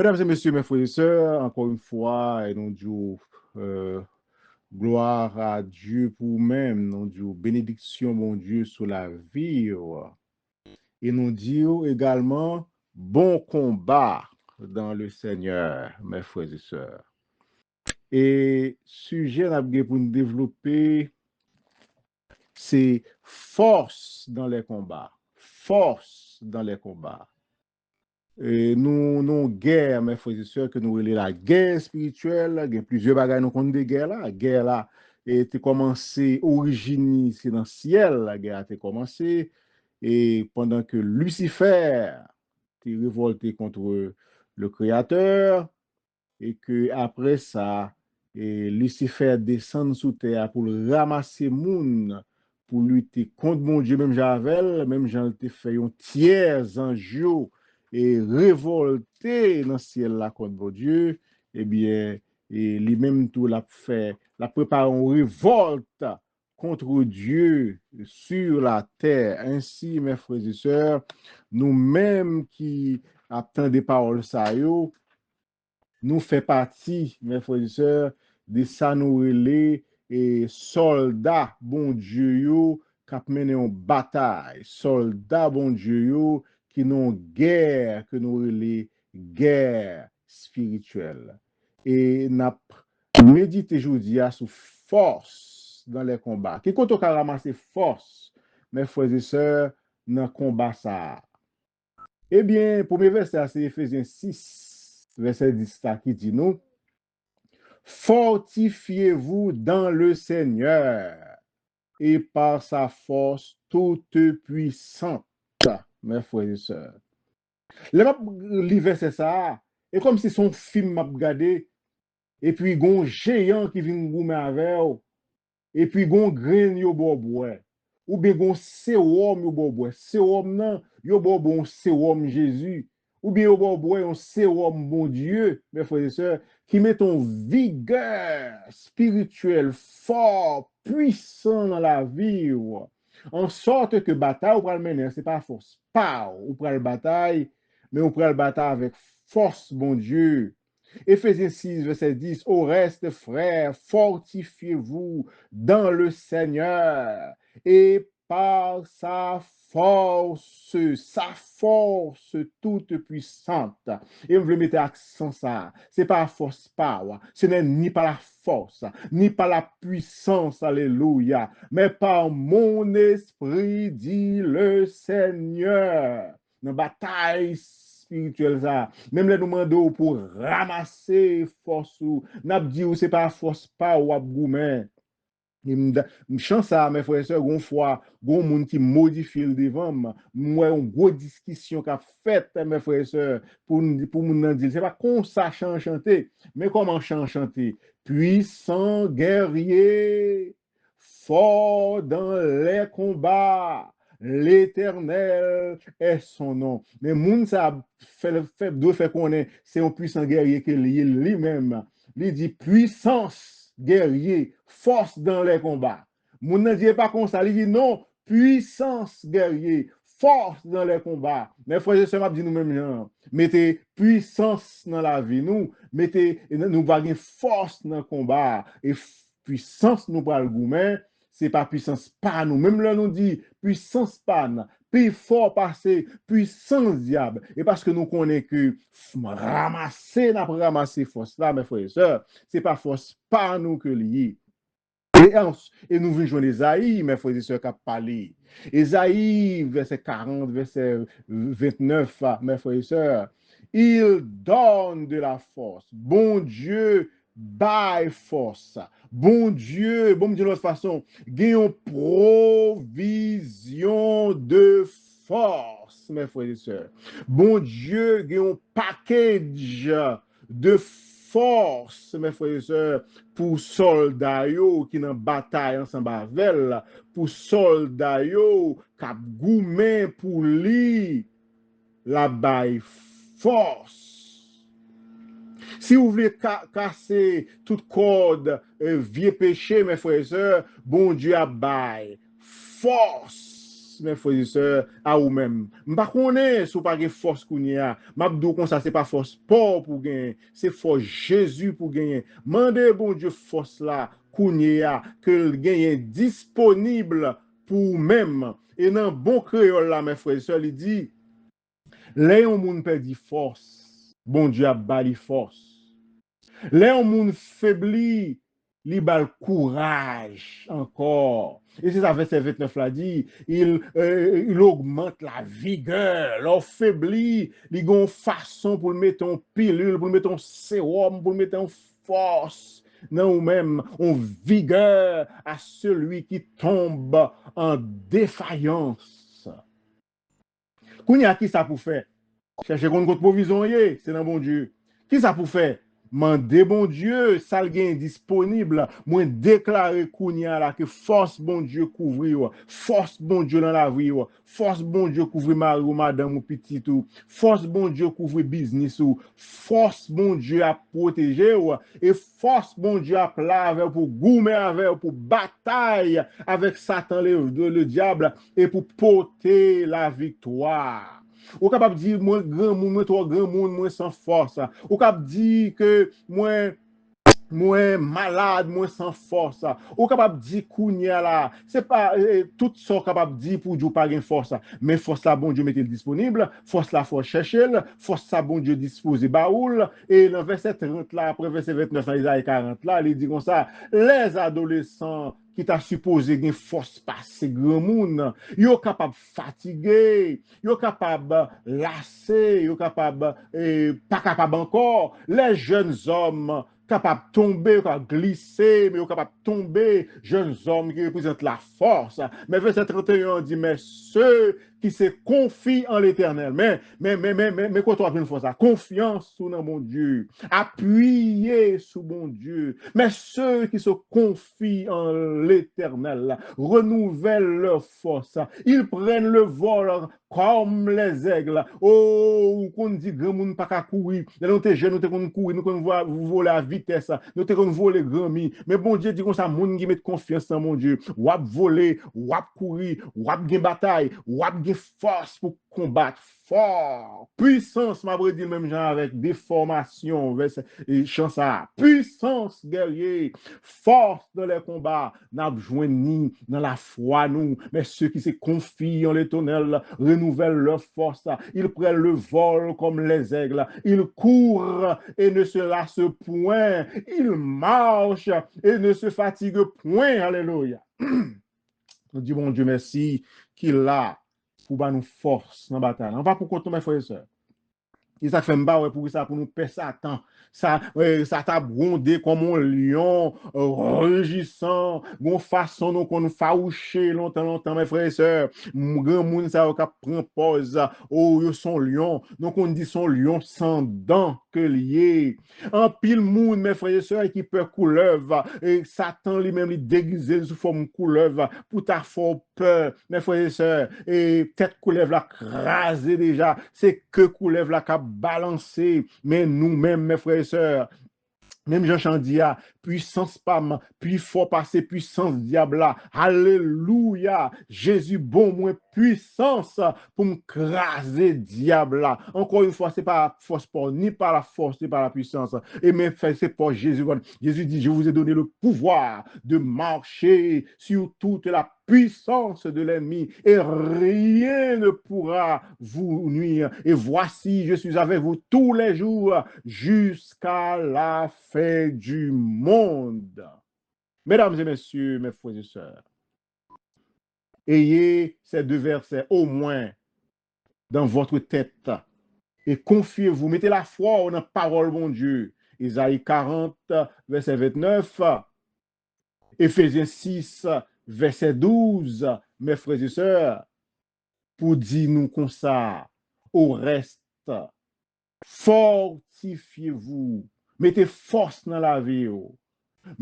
Mesdames et messieurs, mes frères et sœurs, encore une fois, et nous disons gloire à Dieu pour nous-mêmes, nous disons bénédiction, mon Dieu, sur la vie. Et nous disons également bon combat dans le Seigneur, mes frères et sœurs. Et sujet pour nous développer, c'est force dans les combats. Force dans les combats. Et nous guerre, mes frères et sœurs, que nous relais la guerre spirituelle, il y a plusieurs bagages nous compte de guerre là. La guerre là était commencée, origine, c'est dans le ciel, la guerre a été commencée. Et pendant que Lucifer était révolté contre le Créateur, et que après ça, et Lucifer descend sous terre pour ramasser moun, pour lutter contre mon Dieu, même Javel, même Jean te fait un tiers ange et révolté dans le ciel là contre mon Dieu, eh bien, et lui-même tout l'a fait, l'a préparé une révolte contre Dieu sur la terre. Ainsi, mes frères et sœurs, nous-mêmes qui attendons des paroles ça yo, nous fait partie, mes frères et sœurs, de ça nous relais et soldats, bon Dieu, yo, qui mené en bataille, soldats, bon Dieu, yo, qui n'ont guerre, que nous relais guerre spirituelle. Et n'a médité aujourd'hui sur force dans les combats. Qui compte au ramasser force, mes frères et sœurs, dans le combat ça. Eh bien, premier verset, c'est Ephésiens 6, verset 10, qui dit nous, fortifiez-vous dans le Seigneur et par sa force toute puissante, mes frères et sœurs. Le verset ça, et comme si son film m'a regardé, et puis gon géant qui vient goumer avec, et puis gon grain yo bobois. Ou bien gon sérum yo bobois. Sérum nan, yo bobo sérum Jésus. Ou bien yo bobois un sérum bon Dieu, mes frères et sœurs, qui met ton vigueur spirituelle fort, puissant dans la vie. En sorte que bataille ou pral mener, c'est pas force. Pas ou pral bataille, mais ou pral bataille avec force, bon Dieu. Éphésiens 6, verset 10, au reste, frères, fortifiez-vous dans le Seigneur et par sa force toute puissante. Et vous mettez accent ça. C'est pas la force power. Ce n'est ni par la force, ni par la puissance, alléluia, mais par mon esprit, dit le Seigneur. Dans la bataille spirituelle, ça. Même les nous pour ramasser force ou, n'a dit ou c'est pas force pas ou abgoumen. Chance ça, mes frères et sœurs, une fois, gon moun qui modifie le devant, moi, une grosse discussion qu'a faite, mes frères et sœurs, pour moun dire, c'est pas comme ça chanter, mais comment chanter? Puissant guerrier, fort dans les combats, l'Éternel est son nom. Mais moun ça doit faire connaître, c'est un puissant guerrier que lui-même. Il dit puissance guerrier, force dans les combats. Moun ne dit pas comme ça, il dit non, puissance guerrier, force dans les combats. Mais frères et sœurs, m'a dit nous-mêmes, genre, mettez puissance dans la vie, mettez, nous avons force dans le combat, et puissance nous parle goumen, c'est pas puissance pas nous. Même là, nous dit puissance pas nous. Plus fort passer, puissance diable. Et parce que nous connaissons que ramasser force là, mes frères et sœurs, c'est pas force pas nous que lié. Et nous venons jouer Esaïe, mes frères et sœurs, qui a parlé. Esaïe, verset 40, verset 29, mes frères et sœurs, il donne de la force. Bon Dieu, baille force. Bon Dieu de l'autre façon, gagne provision de force, mes frères et sœurs. Bon Dieu, gagne un package de force, mes frères et sœurs, pour soldats qui dans bataille ensemble avec, pour soldats qui goumé pour lui la baille force. Si vous voulez casser toute corde, vieux péché, mes frères et sœurs, bon Dieu a baille force force, mes frères et sœurs, à vous-même. M'pa connaît sou pas gen force kounye a. M'abdou kon ça c'est pas force pour gagner, c'est force Jésus pour gagner. Mandez bon Dieu force là kounye a que gagne disponible pour même. Et dans bon créole là mes frères et sœurs, il dit les yon moun perdit force, bon Dieu a bali force. Les moun faibli, li bal courage encore. Et c'est ça, verset 29 là dit, il augmente la vigueur. Leur faibli, li gon façon pour le mettre en pilule, pour le mettre en sérum, pour le mettre en force. Non, ou même en vigueur à celui qui tombe en défaillance. Kounya qui ça pour faire? Chercher contre provision, c'est dans bon Dieu. Qui ça pour faire? Mandez bon Dieu, ça le disponible. Moi déclarer kounya là que force bon Dieu couvrir, force bon Dieu dans la vie, force bon Dieu couvrir mari ou madame ou petit ou, force bon Dieu couvrir business ou, force bon Dieu à protéger ou, et force bon Dieu à plaver pour goumer avec pour bataille avec Satan le diable et pour porter la victoire. Ou capable de dire, moi, grand monde, moi, trop grand monde, moi, sans force. Ou capable de dire que moi, malade, moi, sans force. Ou capable de dire, kounya là. C'est pas tout ça capable de dire pour Dieu pas gain force. Mais force là, bon Dieu, mettez-le disponible. Force là, faut chercher. Force là, bon Dieu, disposer baoul. Et dans verset 30 là, après verset 29 dans Isaïe 40 là, il dit comme ça, les adolescents qui t'a supposé une force passer grand monde, yo capable fatigué, yo capable lassé, yo capable pas capable encore, les jeunes hommes capables de tomber, glisser, mais capables de tomber, jeunes hommes qui représentent la force. Mais verset 31 dit, mais ceux qui se confient en l'éternel, mais quoi toi une fois ça, confiance sous mon Dieu, appuyer sous mon Dieu, mais ceux qui se confient en l'éternel, renouvellent leur force, ils prennent le vol comme les aigles. Oh, qu'on dit grand monde pas qu'à courir. Nous t'es jeunes, nous t'es qu'on courir, nous qu'on voler à vitesse, nous t'es qu'on voler grand mi. Mais bon Dieu dit comme ça, monde qui met confiance en mon Dieu. Wap voler, wap courir, wap gen bataille, wap gen force pour combattre fort. Puissance, m'a dit le même genre avec déformation, et chance à puissance guerrier, force dans les combats, n'a besoin ni dans la foi nous, mais ceux qui se confient en l'éternel renouvellent leur force, ils prennent le vol comme les aigles, ils courent et ne se lassent point, ils marchent et ne se fatiguent point, alléluia. Nous disons, bon Dieu, merci qu'il a pour nous force dans la bataille. On va pour compter mes frères et sœurs. Et ça fait m'ba pour ça pour nous pèse Satan. Ça t'a brondé comme un lion rugissant, gon façon nous qu'on nous faoucher longtemps mes frères et sœurs. Grand monde ça qui prend pause. Oh, yo son lion. Donc on dit son lion sans dents que lié. En pile monde mes frères et sœurs qui peut couleuvre et Satan lui-même lui déguisé sous forme couleuvre pour ta fort peur mes frères et sœurs et tête couleuvre la crasé déjà, c'est que couleuvre la cap balancer, mais nous-mêmes, mes frères et sœurs, même Jean Chandia, puissance pam, puis fort passer puissance diable. Alléluia. Jésus bon moins puissance pour me craser diable. Encore une fois, c'est pas force pour ni par la force ni par la puissance. Et mais c'est pour Jésus. Jésus dit, je vous ai donné le pouvoir de marcher sur toute la puissance de l'ennemi et rien ne pourra vous nuire. Et voici, je suis avec vous tous les jours jusqu'à la fin du monde. Mesdames et messieurs, mes frères et sœurs, ayez ces deux versets au moins dans votre tête et confiez-vous, mettez la foi en la parole de Dieu. Isaïe 40, verset 29, Éphésiens 6, verset 12, mes frères et sœurs, pour dire nous comme ça, au reste, fortifiez-vous, mettez force dans la vie,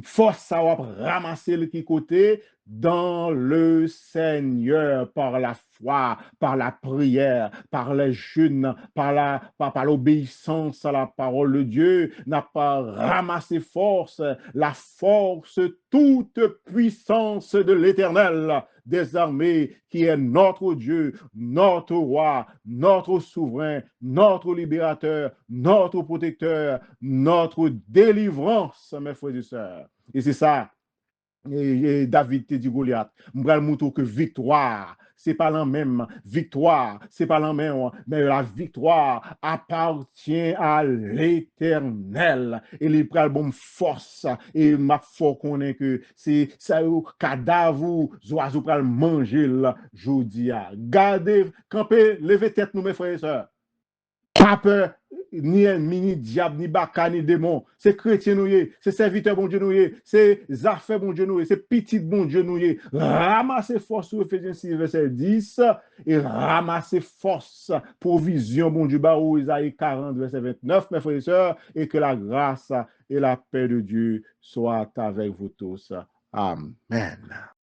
force à ramasser le qui côté dans le Seigneur par la foi, par la prière, par les jeûnes, par l'obéissance à la parole de Dieu, n'a pas ramassé force, la force, toute puissance de l'Éternel des armées, qui est notre Dieu, notre roi, notre souverain, notre libérateur, notre protecteur, notre délivrance, mes frères et sœurs. Et c'est ça. Et David te dit Goliath, m'bral moutou que victoire, c'est pas la même victoire, c'est pas la même, mais la victoire appartient à l'Éternel. Et les pral bon force, et ma foi connaît que c'est ça cadavre, oiseaux pral manger là, jodi a. Gardez, campez, levez tête nous mes frères et sœurs. Pas peur, ni ennemi, ni diable, ni baka, ni démon. C'est chrétien nous, c'est serviteur bon Dieu nous, c'est affaires bon Dieu nous, c'est petit bon Dieu nous. Ramassez force sur Ephésiens 6, verset 10, et ramassez force, provision bon Dieu, ou Isaïe 40, verset 29, mes frères et sœurs, et que la grâce et la paix de Dieu soient avec vous tous. Amen.